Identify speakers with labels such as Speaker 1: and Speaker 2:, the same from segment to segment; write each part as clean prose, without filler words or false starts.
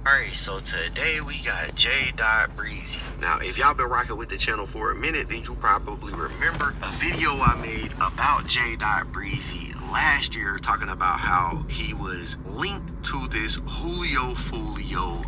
Speaker 1: Alright, so today we got JDot Breezy. Now, if y'all been rocking with the channel for a minute, then you probably remember a video I made about JDot Breezy last year, talking about how he was linked to this Julio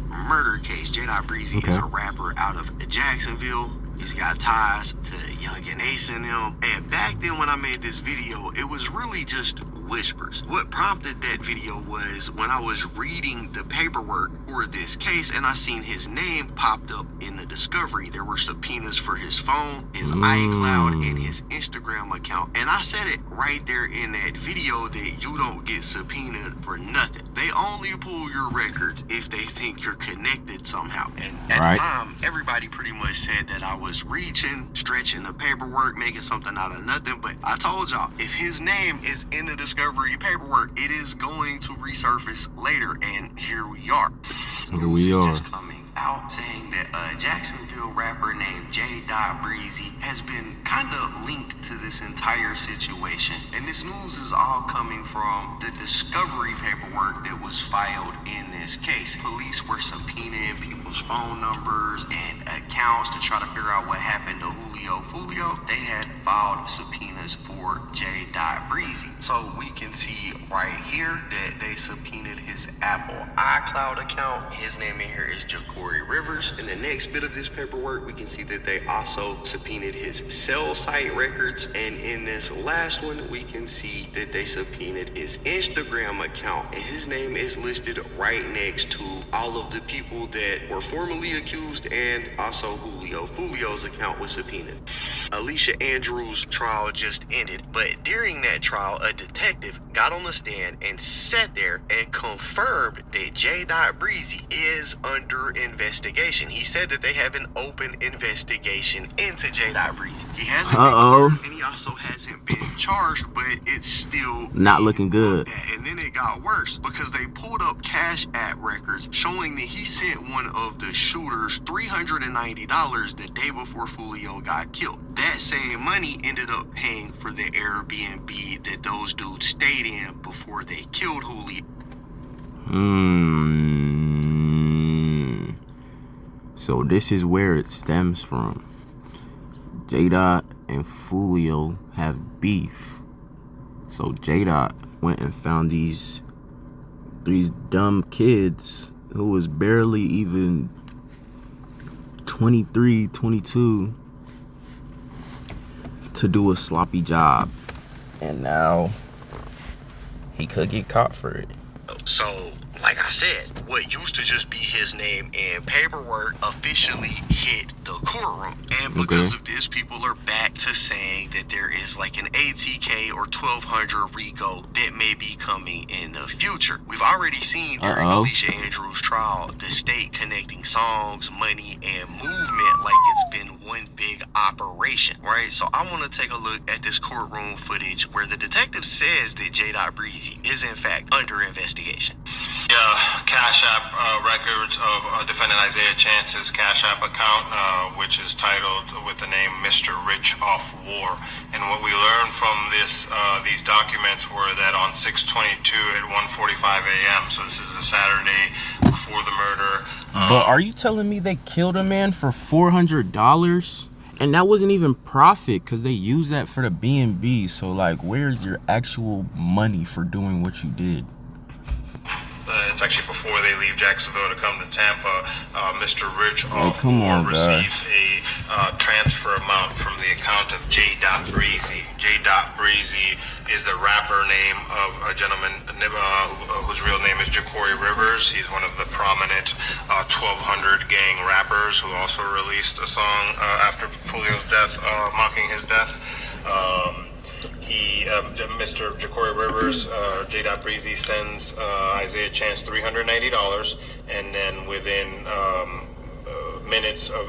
Speaker 1: murder case. JDot Breezy is a rapper out of Jacksonville. He's got ties to Young and Ace and them. And back then when I made this video, it was really just whispers. What prompted that video was when I was reading the paperwork for this case and I seen his name popped up in the discovery. There were subpoenas for his phone, his iCloud, and his Instagram account. And I said it right there in that video that you don't get subpoenaed for nothing. They only pull your records if they think you're connected somehow. And at the time, everybody pretty much said that I was reaching, stretching the paperwork, making something out of nothing. But I told y'all, if his name is in the discovery paperwork, it is going to resurface later, and here we are.
Speaker 2: Here we are.
Speaker 1: Just coming out saying that a Jacksonville rapper named JDot Breezy has been kind of linked to this entire situation. And this news is all coming from the discovery paperwork that was filed in this case. Police were subpoenaing people's phone numbers and accounts to try to figure out what happened to Julio. They had filed subpoenas for JDot Breezy. So we can see right here that they subpoenaed his Apple iCloud account. His name in here is ReakoReacts. In the next bit of this paperwork, we can see that they also subpoenaed his cell site records. And in this last one, we can see that they subpoenaed his Instagram account. And his name is listed right next to all of the people that were formerly accused and also Julio. Julio's account was subpoenaed. Alicia Andrews' trial just ended, but during that trial, a detective got on the stand and sat there and confirmed that JDot Breezy is under investigation. He said that they have an open investigation into JDot Breezy. He hasn't been cleared, and he also hasn't been charged, but it's still
Speaker 2: not looking good.
Speaker 1: And then it got worse because they pulled up Cash App records showing that he sent one of the shooters $390 the day before Julio got killed. That same money ended up paying for the Airbnb that those dudes stayed in before they killed Julio.
Speaker 2: So this is where it stems from. JDot and Julio have beef. So JDot went and found these dumb kids who was barely even 23, 22 to do a sloppy job. And now he could get caught for it.
Speaker 1: So, like I said, what used to just be his name and paperwork officially hit the courtroom. And because of this, people are back to saying that there is like an ATK or 1200 RICO that may be coming in the future. We've already seen during Alicia Andrews' trial, the state connecting songs, money, and movement like it's been one big operation, right? So I want to take a look at this courtroom footage where the detective says that JDot Breezy is in fact under investigation.
Speaker 3: Cash App records of defendant Isaiah Chance's Cash App account, which is titled with the name Mr. Rich Off War. And what we learned from these documents were that on 6/22 at 1:45 a.m., so this is a Saturday before the murder.
Speaker 2: But are you telling me they killed a man for $400? And that wasn't even profit because they used that for the B&B. So like, where's your actual money for doing what you did?
Speaker 3: It's actually before they leave Jacksonville to come to Tampa. Mr. Rich Off War receives a transfer amount from the account of JDot Breezy. JDot Breezy is the rapper name of a gentleman whose real name is ReakoReacts. He's one of the prominent 1200 gang rappers who also released a song after Julio's death, mocking his death. Mr. ReakoReacts, JDot Breezy sends Isaiah Chance $390, and then within minutes of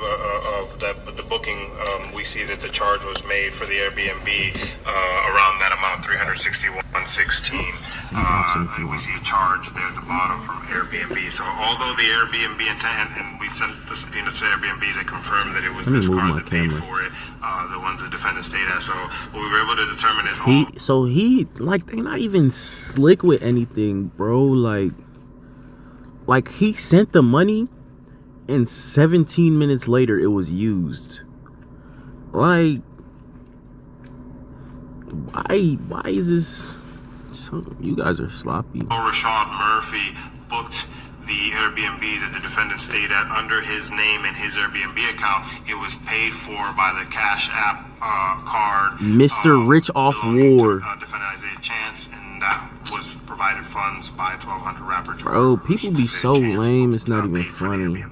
Speaker 3: the booking, we see that the charge was made for the Airbnb around that amount, $361.16. We see a charge there at the bottom from Airbnb. So although the Airbnb and we sent the subpoena to Airbnb to confirm that it was this car that paid for it, the ones the defendant stayed at. So what we were able to determine is
Speaker 2: he like, they're not even slick with anything, bro. Like, Like, he sent the money, and 17 minutes later, it was used. Like, why is this? You guys are sloppy.
Speaker 3: Rashad Murphy booked the Airbnb that the defendant stayed at under his name and his Airbnb account. It was paid for by the Cash App card.
Speaker 2: Mr. Rich off war.
Speaker 3: Defendant Isaiah Chance, and that was provided funds by 1200 rapper.
Speaker 2: Bro, people be so lame. It's not even funny.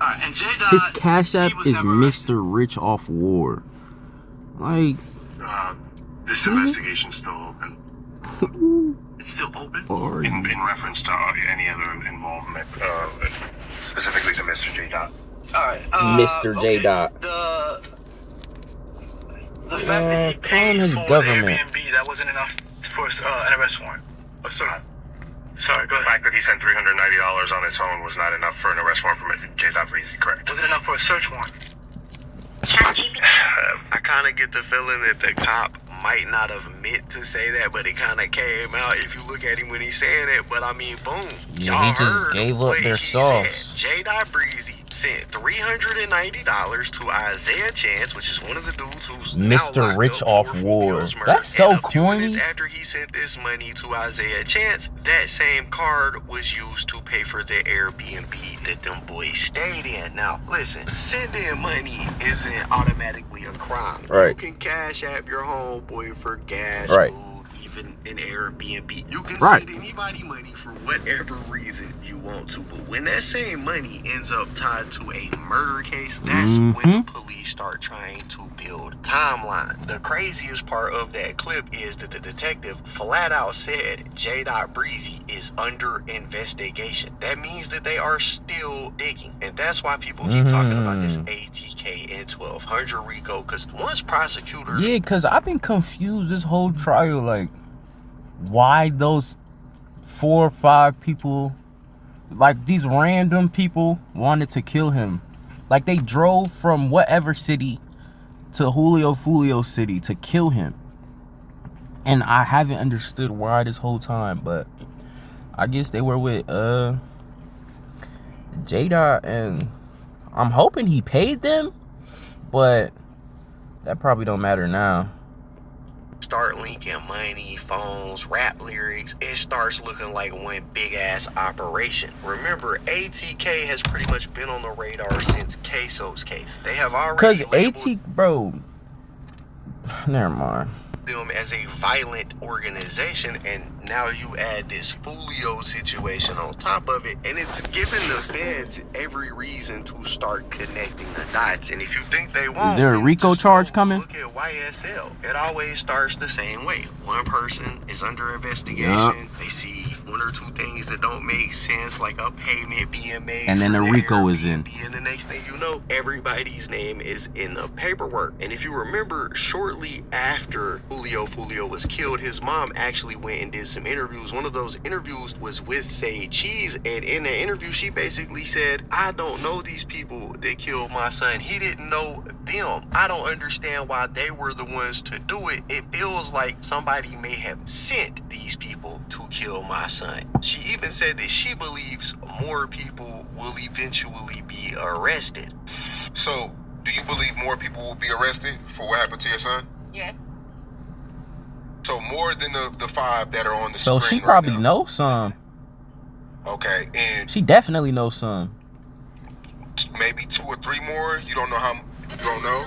Speaker 3: And JDot,
Speaker 2: his Cash App is Mr. Rich off war. Like,
Speaker 3: this investigation's still open. It's still open? In reference to any other involvement, specifically to Mr. JDot.
Speaker 4: Alright,
Speaker 2: Mr. JDot.
Speaker 4: The fact that he paid
Speaker 2: his
Speaker 4: for
Speaker 2: government.
Speaker 4: the Airbnb, that wasn't enough for an arrest warrant. Oh, sorry, go
Speaker 3: The
Speaker 4: ahead.
Speaker 3: fact that he sent $390 on its own was not enough for an arrest warrant from JDot Breezy, correct?
Speaker 4: Was it enough for a search warrant?
Speaker 1: I kind of get the feeling that the cop might not have meant to say that, but it kind of came out if you look at him when he's saying it. But I mean, boom.
Speaker 2: Yeah,
Speaker 1: Y'all
Speaker 2: he just
Speaker 1: heard
Speaker 2: gave up
Speaker 1: what
Speaker 2: their
Speaker 1: he
Speaker 2: sauce.
Speaker 1: said. JDot Breezy sent $390 to Isaiah Chance, which is one of the dudes who's
Speaker 2: Mr.
Speaker 1: now locked
Speaker 2: Rich
Speaker 1: up
Speaker 2: off
Speaker 1: for
Speaker 2: war.
Speaker 1: Julio's murder.
Speaker 2: That's so
Speaker 1: And a few
Speaker 2: corny.
Speaker 1: minutes after he sent this money to Isaiah Chance, that same card was used to pay for the Airbnb that them boys stayed in. Now, listen, sending money isn't automatically a crime.
Speaker 2: Right.
Speaker 1: You can Cash App your homeboy for gas,
Speaker 2: Right.
Speaker 1: food, even an Airbnb. You can
Speaker 2: Right.
Speaker 1: send anybody money for whatever reason you want to. But when that same money ends up tied to a murder case, that's when the police start trying to build timelines. The craziest part of that clip is that the detective flat out said JDot Breezy is under investigation. That means that they are still digging. And that's why people keep talking about this ATK and 1200 RICO, because once prosecutors...
Speaker 2: Yeah, because I've been confused this whole trial. Like, why those 4 or 5 people, like these random people, wanted to kill him. Like, they drove from whatever city to Julio city to kill him. And I haven't understood why this whole time, but I guess they were with JDot, and I'm hoping he paid them, but that probably don't matter now.
Speaker 1: Start linking money, phones, rap lyrics, it starts looking like one big ass operation. Remember, ATK has pretty much been on the radar since Queso's case. They have already labeled
Speaker 2: bro, never mind.
Speaker 1: them as a violent organization, and now you add this Julio situation on top of it, and it's giving the feds every reason to start connecting the dots. And if you think they won't,
Speaker 2: Is there a
Speaker 1: then
Speaker 2: RICO
Speaker 1: just
Speaker 2: charge
Speaker 1: go
Speaker 2: coming?
Speaker 1: Look at YSL. It always starts the same way. One person is under investigation.
Speaker 2: Yup.
Speaker 1: They see 1 or 2 things that don't make sense, like a payment being made,
Speaker 2: And then
Speaker 1: for
Speaker 2: the
Speaker 1: their
Speaker 2: RICO is in.
Speaker 1: Airbnb, and the next thing you know, everybody's name is in the paperwork. And if you remember, shortly after Julio was killed, his mom actually went and did some interviews. One of those interviews was with Say Cheese, and in the interview she basically said, I don't know these people that killed my son. He didn't know them. I don't understand why they were the ones to do it. It feels like somebody may have sent these people to kill my son. She even said that she believes more people will eventually be arrested.
Speaker 5: So, do you believe more people will be arrested for what happened to your son?
Speaker 6: Yes.
Speaker 5: So more than the 5 that are on the
Speaker 2: So
Speaker 5: screen
Speaker 2: she probably
Speaker 5: right now.
Speaker 2: knows some.
Speaker 5: Okay, and
Speaker 2: She definitely knows some.
Speaker 5: maybe 2 or 3 more. You don't know how. You don't know.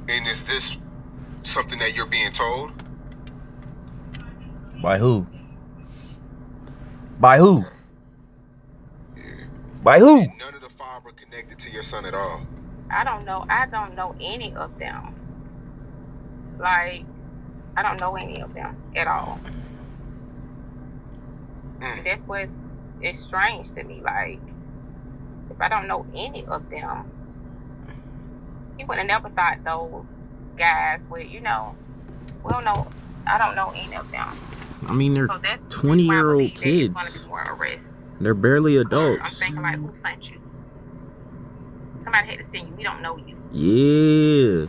Speaker 5: And is this something that you're being told?
Speaker 2: By who? By who?
Speaker 5: Yeah.
Speaker 2: By who?
Speaker 5: And none of the 5 are connected to your son at all.
Speaker 6: I don't know any of them. Like, I don't know any of them at all. That's what's it's strange to me. Like, if I don't know any of them, you would have never thought those guys would, we don't know. I don't know any of them.
Speaker 2: I mean, they're
Speaker 6: So that's
Speaker 2: 20-year-old
Speaker 6: why I believe there's
Speaker 2: kids.
Speaker 6: gonna be more arrests.
Speaker 2: They're barely
Speaker 6: I'm
Speaker 2: adults.
Speaker 6: thinking, like, who sent you? Somebody had to send you. We don't know you.
Speaker 2: Yeah.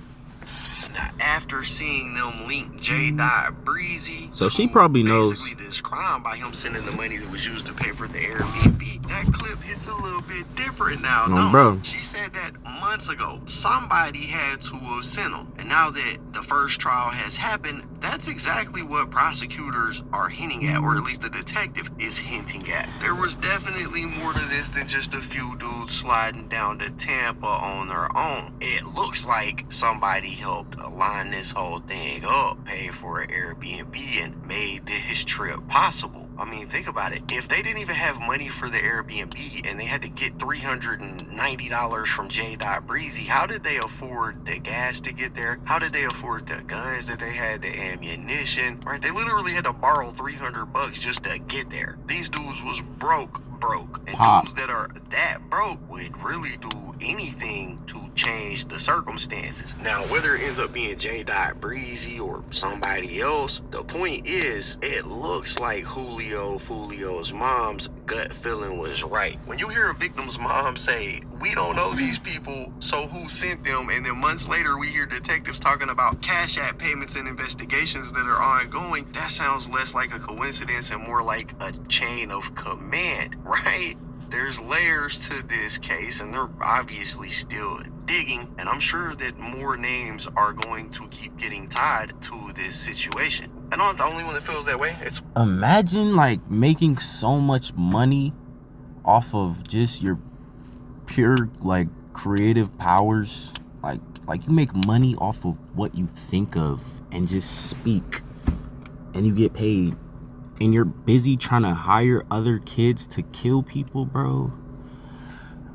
Speaker 1: Now, after seeing them link JDot Breezy
Speaker 2: So
Speaker 1: to
Speaker 2: she probably knows.
Speaker 1: basically this crime by him sending the money that was used to pay for the Airbnb, that clip hits a little bit different now.
Speaker 2: No,
Speaker 1: No,
Speaker 2: bro.
Speaker 1: she said that months ago, somebody had to have sent him. And now that the first trial has happened, that's exactly what prosecutors are hinting at, or at least the detective is hinting at. There was definitely more to this than just a few dudes sliding down to Tampa on their own. It looks like somebody helped line this whole thing up, paid for an Airbnb, and made this trip possible. I mean, think about it. If they didn't even have money for the Airbnb and they had to get $390 from JDot Breezy, how did they afford the gas to get there? How did they afford the guns that they had, the ammunition? Right? They literally had to borrow $300 just to get there. These dudes was broke. And
Speaker 2: Pop.
Speaker 1: dudes that are that broke would really do anything to change the circumstances. Now, whether it ends up being JDot Breezy or somebody else, the point is, it looks like Julio's mom's gut feeling was right. When you hear a victim's mom say, "We don't know these people, so who sent them?" And then months later, we hear detectives talking about Cash App payments and investigations that are ongoing, that sounds less like a coincidence and more like a chain of command, right? There's layers to this case, and they're obviously still digging, and I'm sure that more names are going to keep getting tied to this situation. And I'm not the only one that feels that way. It's
Speaker 2: Imagine like making so much money off of just your pure like creative powers. Like you make money off of what you think of and just speak, and you get paid. And you're busy trying to hire other kids to kill people, bro.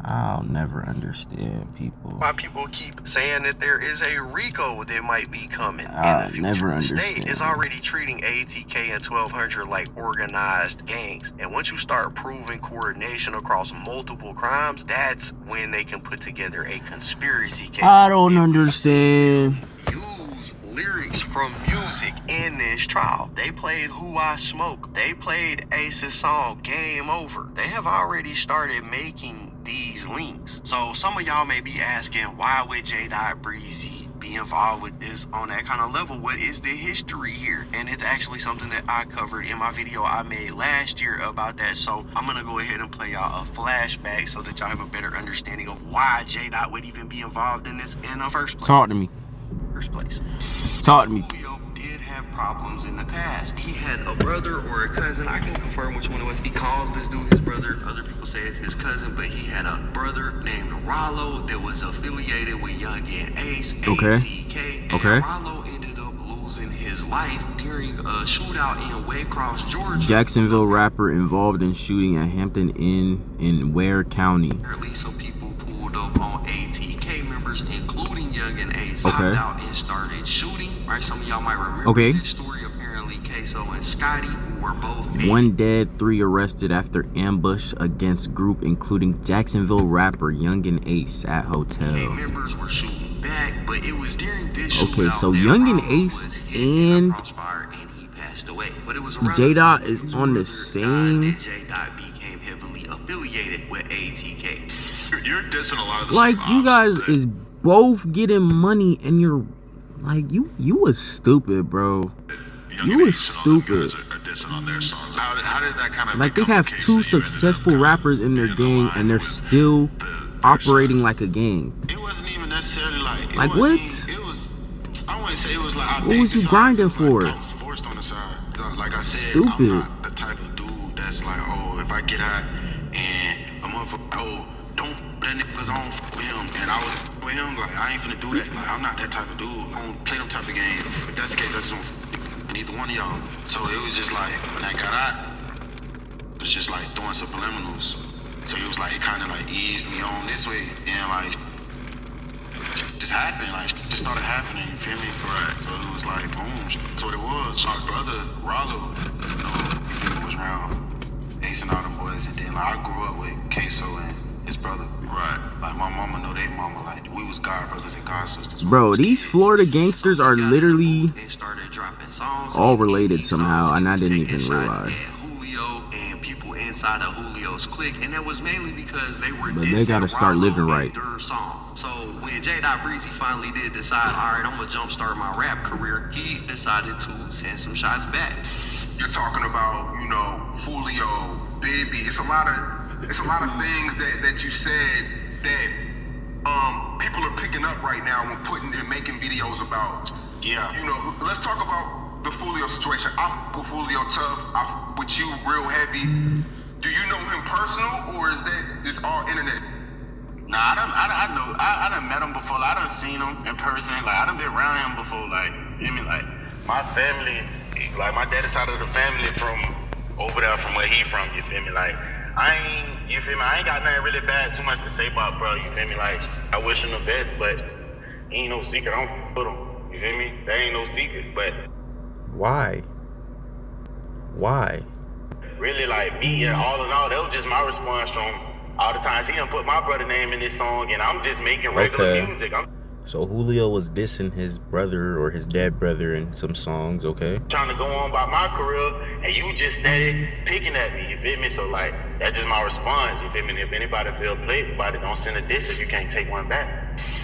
Speaker 2: I'll never understand people.
Speaker 1: why people keep saying that there is a RICO that might be coming in
Speaker 2: I
Speaker 1: the future.
Speaker 2: never
Speaker 1: The
Speaker 2: understand.
Speaker 1: state is already treating ATK and 1200 like organized gangs. And once you start proving coordination across multiple crimes, that's when they can put together a conspiracy case.
Speaker 2: I don't
Speaker 1: If we
Speaker 2: understand.
Speaker 1: use lyrics from music in this trial. They played Who I Smoke. They played Ace's song Game Over. They have already started making these links. So some of y'all may be asking, why would JDot Breezy be involved with this on that kind of level? What is the history here? And it's actually something that I covered in my video I made last year about that. So I'm gonna go ahead and play y'all a flashback so that y'all have a better understanding of why JDot would even be involved in this in the first place.
Speaker 2: Talk to me. Talk to me.
Speaker 1: Julio did have problems in the past. He had a brother or a cousin. I can confirm which one it was. He calls this dude his brother. Other people say it's his cousin, but he had a brother named Rollo that was affiliated with Young and Ace,
Speaker 2: Okay.
Speaker 1: ATK. And
Speaker 2: Okay.
Speaker 1: Rollo ended up losing his life during a shootout in Waycross, Georgia.
Speaker 2: Jacksonville rapper involved in shooting at Hampton Inn in Ware County.
Speaker 1: Apparently, some people pulled up on ATK members, including Young and Ace,
Speaker 2: Okay.
Speaker 1: hopped out and started shooting. Right, some of y'all might remember
Speaker 2: Okay.
Speaker 1: this story. Apparently, Queso and Scotty, who were both
Speaker 2: One dead, 3 arrested after ambush against group including Jacksonville rapper Young and Ace at hotel.
Speaker 1: members were shooting back, but it was during this
Speaker 2: Okay,
Speaker 1: shootout
Speaker 2: so
Speaker 1: that
Speaker 2: Young and
Speaker 1: Rollo
Speaker 2: Ace
Speaker 1: was hit in a
Speaker 2: and
Speaker 1: crossfire and he passed away. But it was around
Speaker 2: JDot
Speaker 1: the time
Speaker 2: is
Speaker 1: his
Speaker 2: on the
Speaker 1: brother
Speaker 2: same-
Speaker 1: died that JDot became heavily affiliated with ATK.
Speaker 7: You're dissing a lot of the
Speaker 2: Like
Speaker 7: same
Speaker 2: you
Speaker 7: ops
Speaker 2: guys
Speaker 7: that-
Speaker 2: is both getting money and you're like you was stupid, bro.
Speaker 7: Young
Speaker 2: You
Speaker 7: and
Speaker 2: was
Speaker 7: Ace and all them
Speaker 2: stupid.
Speaker 7: guys are dissing on their songs. How did that kind of
Speaker 2: Like they
Speaker 7: become
Speaker 2: have
Speaker 7: the case
Speaker 2: 2
Speaker 7: that you ended up
Speaker 2: successful
Speaker 7: kind of
Speaker 2: rappers in their
Speaker 7: being
Speaker 2: gang
Speaker 7: aligned
Speaker 2: and they're
Speaker 7: with
Speaker 2: still
Speaker 7: their
Speaker 2: operating
Speaker 7: side?
Speaker 2: like a gang.
Speaker 8: It wasn't even necessarily like. It
Speaker 2: Like
Speaker 8: wasn't
Speaker 2: what?
Speaker 8: even- It was. I wouldn't say it was like. I
Speaker 2: What
Speaker 8: picked
Speaker 2: was
Speaker 8: the
Speaker 2: you
Speaker 8: side.
Speaker 2: grinding
Speaker 8: It was like
Speaker 2: for?
Speaker 8: I was forced on the side. Like I said,
Speaker 2: Stupid.
Speaker 8: I'm not the type of dude that's like, oh, if I get out and a motherfucker, oh, don't that nigga's on with him, and I was with him. Like I ain't finna do that. Like I'm not that type of dude. I don't play them type of game. If that's the case, I just don't with neither one of y'all. So it was just like when I got out, it was just like throwing subliminals. So it was like it kind of like eased me on this way, and like just happened, like just started happening. You feel me? Right. So it was like boom. That's what it was. My brother Rollo, you know, was around Ace and all them boys, and then like I grew up with Queso and his brother.
Speaker 7: Right.
Speaker 8: Like my mama know their mama. Like we was god brothers and god sisters.
Speaker 2: Bro, these Florida gangsters are literally
Speaker 1: and started dropping songs.
Speaker 2: all related
Speaker 1: These
Speaker 2: somehow,
Speaker 1: songs,
Speaker 2: and I
Speaker 1: he was
Speaker 2: didn't
Speaker 1: taking
Speaker 2: even
Speaker 1: shots
Speaker 2: realize.
Speaker 1: at Julio and people in inside of Julio's clique, and that was mainly because they were
Speaker 2: But they gotta start living right.
Speaker 1: their songs. So when JDot Breezy finally did decide, all right, I'm gonna jumpstart my rap career, he decided to send some shots back.
Speaker 5: You're talking about, you know, Julio, Baby. It's a lot of things that you said that people are picking up right now when putting and making videos about.
Speaker 8: Yeah.
Speaker 5: You know, let's talk about the Julio situation. I fuck with Julio tough. I fuck with you real heavy. Do you know him personal, or is that just all internet?
Speaker 8: Nah, I done met him before. Like, I done seen him in person. Like, I done been around him before. Like, you feel me? Like, my family, like, my dad's side of the family from over there from where he from, you feel me? Like, you feel me? I ain't got nothing really bad, too much to say about bro, you feel me? Like, I wish him the best, but ain't no secret. I don't put him, you feel me? There ain't no secret, but
Speaker 2: Why?
Speaker 8: really, like, me and all in all, that was just my response from all the times he done put my brother name in this song, and I'm just making regular music. I'm
Speaker 2: So Julio was dissing his brother or his dead brother in some songs, okay?
Speaker 8: trying to go on about my career, and you just started picking at me, you feel me? So, like, that's just my response, you feel me? And if anybody feel played about it, don't send a diss if you can't take one back.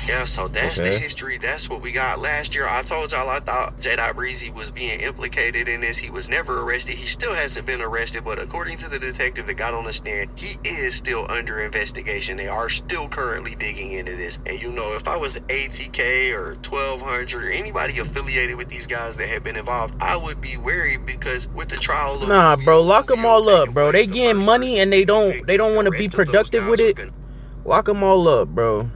Speaker 1: Yeah, so that's
Speaker 2: Okay.
Speaker 1: the history. That's what we got last year. I told y'all I thought JDot Breezy was being implicated in this. He was never arrested. He still hasn't been arrested, but according to the detective that got on the stand, he is still under investigation. They are still currently digging into this. And you know, if I was ATK or 1200 or anybody affiliated with these guys that have been involved, I would be wary because with the trial of
Speaker 2: Nah, bro, lock them all
Speaker 1: taking
Speaker 2: up, bro. They
Speaker 1: place, the
Speaker 2: getting
Speaker 1: first
Speaker 2: money
Speaker 1: person
Speaker 2: and they
Speaker 1: to
Speaker 2: don't
Speaker 1: convict,
Speaker 2: want to
Speaker 1: the
Speaker 2: be
Speaker 1: rest of those
Speaker 2: productive
Speaker 1: guys
Speaker 2: with
Speaker 1: are
Speaker 2: it.
Speaker 1: gonna-
Speaker 2: Lock them all up, bro.